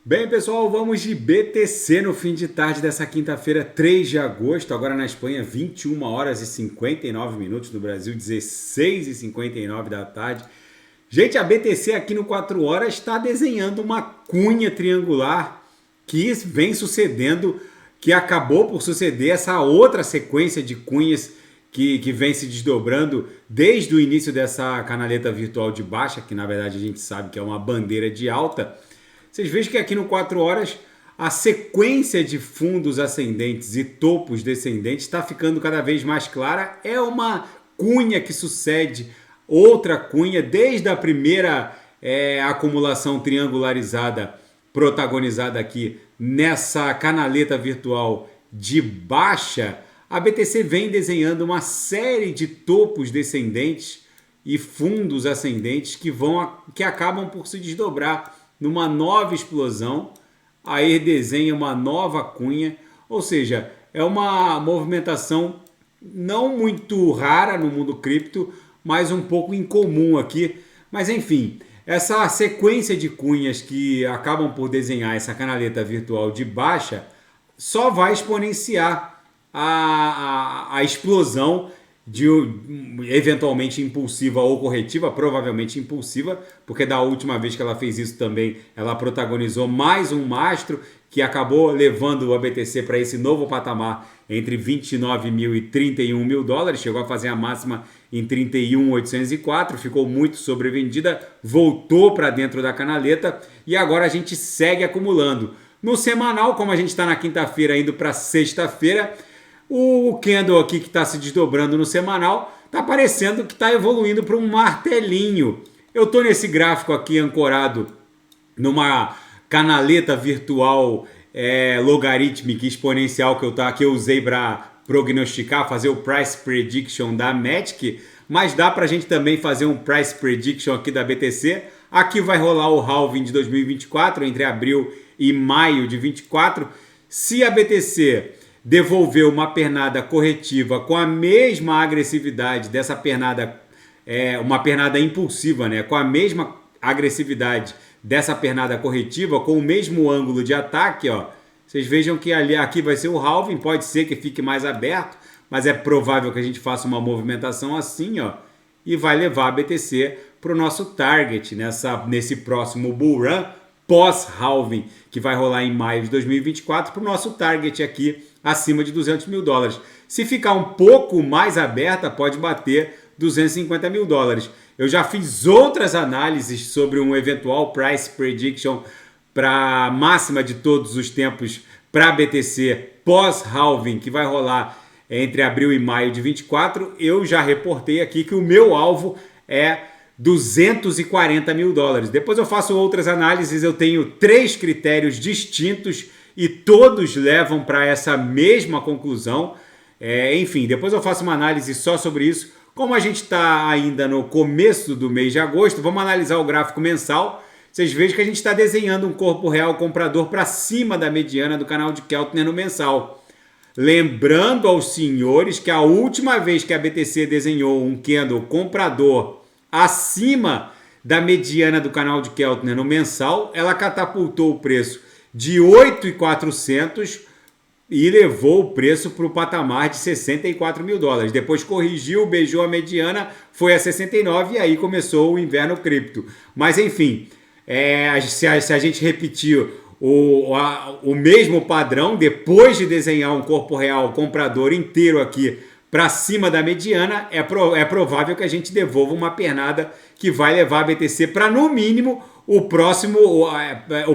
Bem, pessoal, vamos de BTC no fim de tarde dessa quinta-feira, 3 de agosto, agora na Espanha, 21 horas e 59 minutos, no Brasil, 16 e 59 da tarde. Gente, a BTC aqui no 4 horas está desenhando uma cunha triangular que vem sucedendo, que acabou por suceder essa outra sequência de cunhas que vem se desdobrando desde o início dessa canaleta virtual de baixa, que na verdade a gente sabe que é uma bandeira de alta. Vocês vejam que aqui no 4 horas a sequência de fundos ascendentes e topos descendentes está ficando cada vez mais clara. É uma cunha que sucede outra cunha desde a primeira acumulação triangularizada protagonizada aqui nessa canaleta virtual de baixa. A BTC vem desenhando uma série de topos descendentes e fundos ascendentes que acabam por se desdobrar numa nova explosão, aí desenha uma nova cunha, ou seja, é uma movimentação não muito rara no mundo cripto, mas um pouco incomum aqui. Mas enfim, essa sequência de cunhas que acabam por desenhar essa canaleta virtual de baixa só vai exponenciar a explosão de eventualmente impulsiva ou corretiva, provavelmente impulsiva, porque da última vez que ela fez isso também, ela protagonizou mais um mastro que acabou levando o BTC para esse novo patamar entre 29 mil e 31 mil dólares, chegou a fazer a máxima em 31.804, ficou muito sobrevendida, voltou para dentro da canaleta e agora a gente segue acumulando. No semanal, como a gente está na quinta-feira indo para sexta-feira, o candle aqui que está se desdobrando no semanal está parecendo que está evoluindo para um martelinho. Eu estou nesse gráfico aqui ancorado numa canaleta virtual logarítmica exponencial que eu usei para prognosticar, fazer o price prediction da Matic, mas dá para a gente também fazer um price prediction aqui da BTC. Aqui vai rolar o halving de 2024, entre abril e maio de 24. Se a BTC devolver uma pernada corretiva com a mesma agressividade dessa pernada, uma pernada impulsiva, né? Com a mesma agressividade dessa pernada corretiva, com o mesmo ângulo de ataque, ó. Vocês vejam que aqui vai ser o halving, pode ser que fique mais aberto, mas é provável que a gente faça uma movimentação assim, ó, e vai levar a BTC para o nosso target nesse próximo bull run pós-halving, que vai rolar em maio de 2024, para o nosso target aqui acima de 200 mil dólares. Se ficar um pouco mais aberta, pode bater 250 mil dólares. Eu já fiz outras análises sobre um eventual price prediction para a máxima de todos os tempos para a BTC pós-halving, que vai rolar entre abril e maio de 24. Eu já reportei aqui que o meu alvo é 240 mil dólares. Depois eu faço outras análises, eu tenho 3 critérios distintos e todos levam para essa mesma conclusão. Enfim, depois eu faço uma análise só sobre isso. Como a gente está ainda no começo do mês de agosto, vamos analisar o gráfico mensal. Vocês vejam que a gente está desenhando um corpo real comprador para cima da mediana do canal de Keltner no mensal. Lembrando aos senhores que a última vez que a BTC desenhou um candle comprador acima da mediana do canal de Keltner no mensal, ela catapultou o preço de 8.400 e levou o preço para o patamar de 64 mil dólares. Depois corrigiu, beijou a mediana, foi a 69 e aí começou o inverno cripto. Mas enfim, se a gente repetir o mesmo padrão, depois de desenhar um corpo real comprador inteiro aqui para cima da mediana, é provável que a gente devolva uma pernada que vai levar a BTC para, no mínimo, o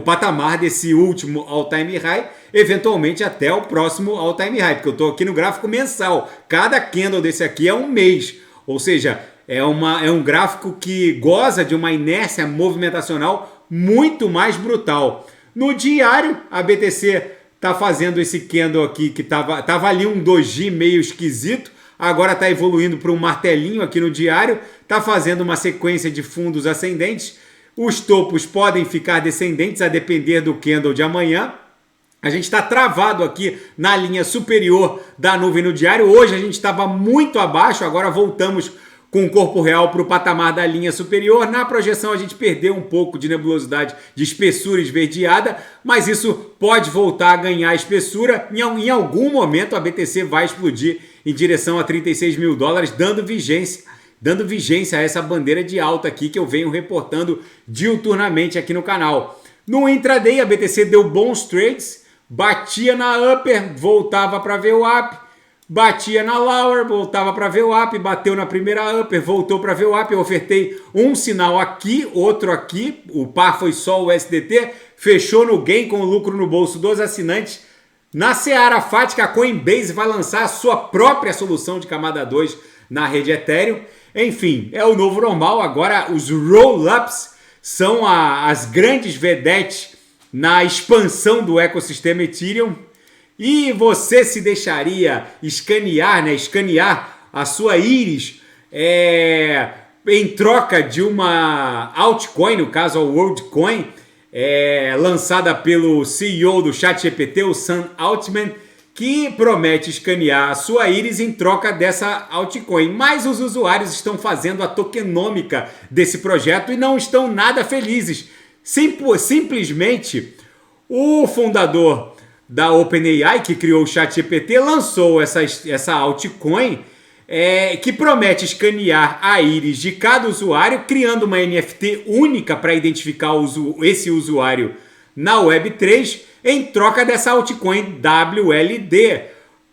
patamar desse último all-time high, eventualmente até o próximo all-time high, porque eu estou aqui no gráfico mensal. Cada candle desse aqui é um mês, ou seja, é um gráfico que goza de uma inércia movimentacional muito mais brutal. No diário, a BTC está fazendo esse candle aqui que tava ali um doji meio esquisito, agora está evoluindo para um martelinho aqui no diário, está fazendo uma sequência de fundos ascendentes. Os topos podem ficar descendentes a depender do candle de amanhã. A gente está travado aqui na linha superior da nuvem no diário. Hoje a gente estava muito abaixo, agora voltamos com o corpo real para o patamar da linha superior. Na projeção a gente perdeu um pouco de nebulosidade, de espessura esverdeada, mas isso pode voltar a ganhar espessura. Em algum momento a BTC vai explodir em direção a 36 mil dólares, dando vigência a essa bandeira de alta aqui que eu venho reportando diuturnamente aqui no canal. No intraday a BTC deu bons trades, batia na upper, voltava para VWAP, batia na lower, voltava para VWAP, bateu na primeira upper, voltou para VWAP. Eu ofertei um sinal aqui, outro aqui, o par foi só o SDT, fechou no gain com lucro no bolso dos assinantes. Na seara fática, a Coinbase vai lançar a sua própria solução de camada 2 na rede Ethereum. Enfim, é o novo normal. Agora os roll-ups são as grandes vedetes na expansão do ecossistema Ethereum. E você se deixaria escanear a sua íris em troca de uma altcoin, no caso a WorldCoin, lançada pelo CEO do ChatGPT, o Sam Altman, que promete escanear a sua íris em troca dessa altcoin. Mas os usuários estão fazendo a tokenômica desse projeto e não estão nada felizes. Simplesmente, o fundador da OpenAI, que criou o ChatGPT, lançou essa altcoin que promete escanear a íris de cada usuário, criando uma NFT única para identificar esse usuário na Web3, em troca dessa altcoin WLD.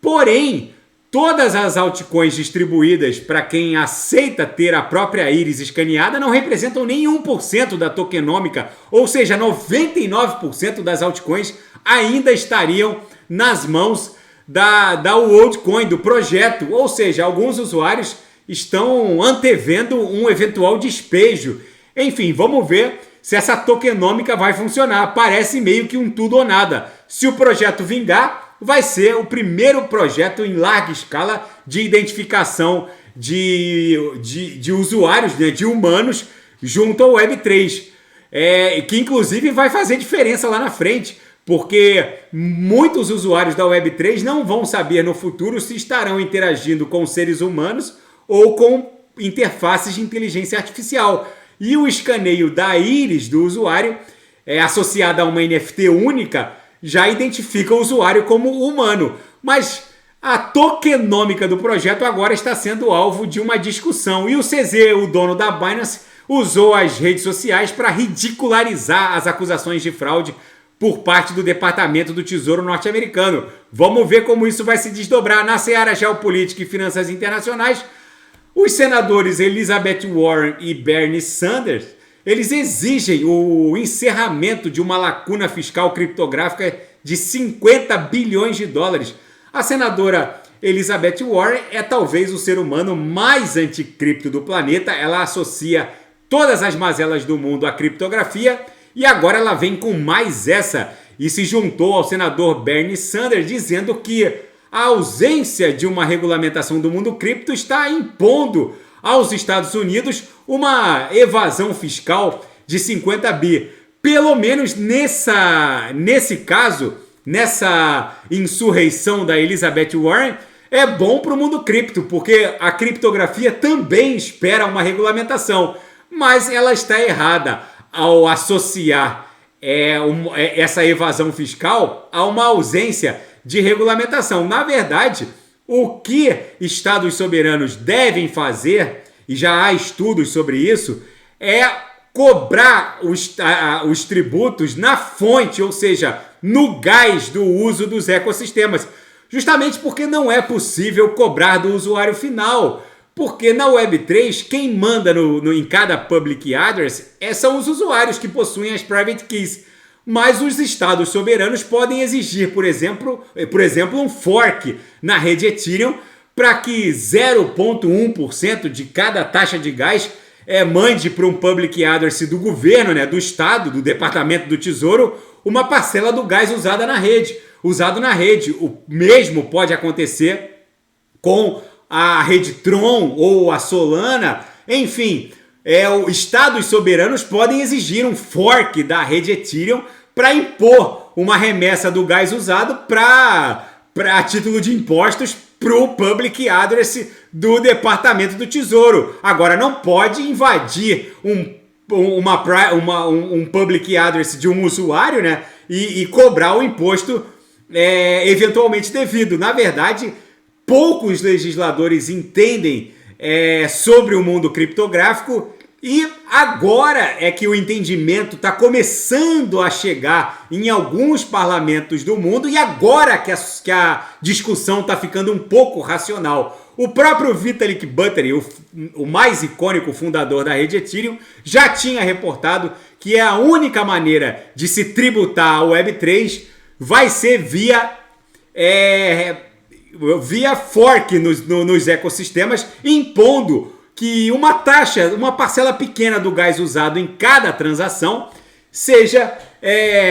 Porém, todas as altcoins distribuídas para quem aceita ter a própria íris escaneada não representam nem 1% da tokenômica, ou seja, 99% das altcoins ainda estariam nas mãos da WorldCoin, do projeto. Ou seja, alguns usuários estão antevendo um eventual despejo. Enfim, vamos ver se essa tokenômica vai funcionar. Parece meio que um tudo ou nada. Se o projeto vingar, vai ser o primeiro projeto em larga escala de identificação de usuários, né, de humanos, junto ao Web3. Que inclusive vai fazer diferença lá na frente, porque muitos usuários da Web3 não vão saber no futuro se estarão interagindo com seres humanos ou com interfaces de inteligência artificial. E o escaneio da íris do usuário, associada a uma NFT única, já identifica o usuário como humano. Mas a tokenômica do projeto agora está sendo alvo de uma discussão. E o CZ, o dono da Binance, usou as redes sociais para ridicularizar as acusações de fraude por parte do Departamento do Tesouro norte-americano. Vamos ver como isso vai se desdobrar na seara geopolítica e finanças internacionais. Os senadores Elizabeth Warren e Bernie Sanders, eles exigem o encerramento de uma lacuna fiscal criptográfica de 50 bilhões de dólares. A senadora Elizabeth Warren é talvez o ser humano mais anticripto do planeta. Ela associa todas as mazelas do mundo à criptografia e agora ela vem com mais essa e se juntou ao senador Bernie Sanders dizendo que a ausência de uma regulamentação do mundo cripto está impondo aos Estados Unidos uma evasão fiscal de 50 bi. Pelo menos nesse caso, nessa insurreição da Elizabeth Warren, é bom para o mundo cripto, porque a criptografia também espera uma regulamentação, mas ela está errada ao associar essa evasão fiscal a uma ausência de regulamentação. Na verdade, o que estados soberanos devem fazer, e já há estudos sobre isso, é cobrar os tributos na fonte, ou seja, no gás do uso dos ecossistemas. Justamente porque não é possível cobrar do usuário final. Porque na Web3, quem manda em cada public address são os usuários que possuem as private keys. Mas os estados soberanos podem exigir, por exemplo, um fork na rede Ethereum para que 0,1% de cada taxa de gás mande para um public address do governo, né, do estado, do Departamento do Tesouro, uma parcela do gás usado na rede. O mesmo pode acontecer com a rede Tron ou a Solana. Enfim, estados soberanos podem exigir um fork da rede Ethereum para impor uma remessa do gás usado a título de impostos para o Public Address do Departamento do Tesouro. Agora, não pode invadir um Public Address de um usuário, né, e cobrar o imposto eventualmente devido. Na verdade, poucos legisladores entendem sobre o mundo criptográfico e agora é que o entendimento está começando a chegar em alguns parlamentos do mundo e agora que a discussão está ficando um pouco racional. O próprio Vitalik Buterin, o mais icônico fundador da rede Ethereum, já tinha reportado que a única maneira de se tributar a Web3 vai ser via fork nos ecossistemas, impondo que uma taxa, uma parcela pequena do gás usado em cada transação seja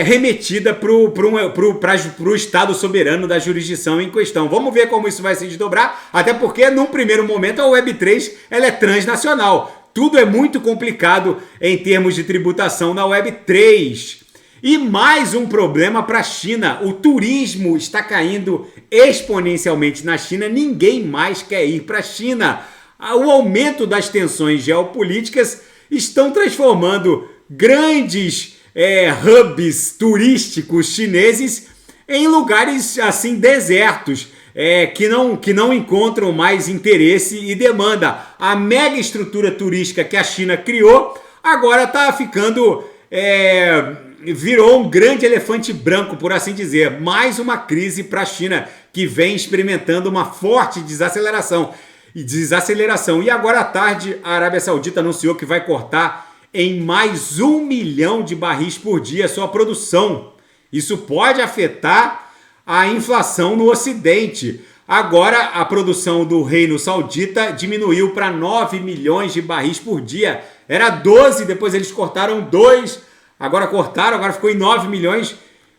remetida para o Estado soberano da jurisdição em questão. Vamos ver como isso vai se desdobrar, até porque, num primeiro momento, a Web3 ela é transnacional. Tudo é muito complicado em termos de tributação na Web3. E mais um problema para a China. O turismo está caindo exponencialmente na China. Ninguém mais quer ir para a China. O aumento das tensões geopolíticas estão transformando grandes hubs turísticos chineses em lugares assim desertos, que não encontram mais interesse e demanda. A mega estrutura turística que a China criou agora está ficando... virou um grande elefante branco, por assim dizer. Mais uma crise para a China, que vem experimentando uma forte desaceleração. E agora à tarde, a Arábia Saudita anunciou que vai cortar em mais 1 milhão de barris por dia sua produção. Isso pode afetar a inflação no Ocidente. Agora, a produção do Reino Saudita diminuiu para 9 milhões de barris por dia. Era 12, depois eles cortaram 2. Agora ficou em 9 milhões.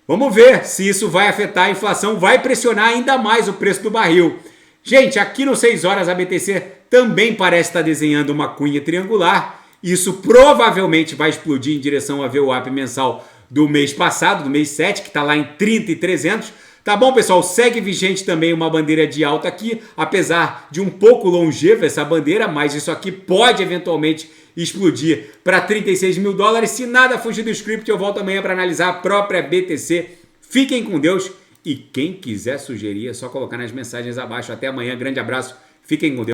Vamos ver se isso vai afetar a inflação, vai pressionar ainda mais o preço do barril. Gente, aqui no 6 horas a BTC também parece estar desenhando uma cunha triangular. Isso provavelmente vai explodir em direção ao VWAP mensal do mês passado, do mês 7, que está lá em 30.300. Tá bom, pessoal? Segue vigente também uma bandeira de alta aqui, apesar de um pouco longeva essa bandeira, mas isso aqui pode eventualmente explodir para 36 mil dólares. Se nada fugir do script, eu volto amanhã para analisar a própria BTC. Fiquem com Deus e quem quiser sugerir é só colocar nas mensagens abaixo. Até amanhã, grande abraço, fiquem com Deus.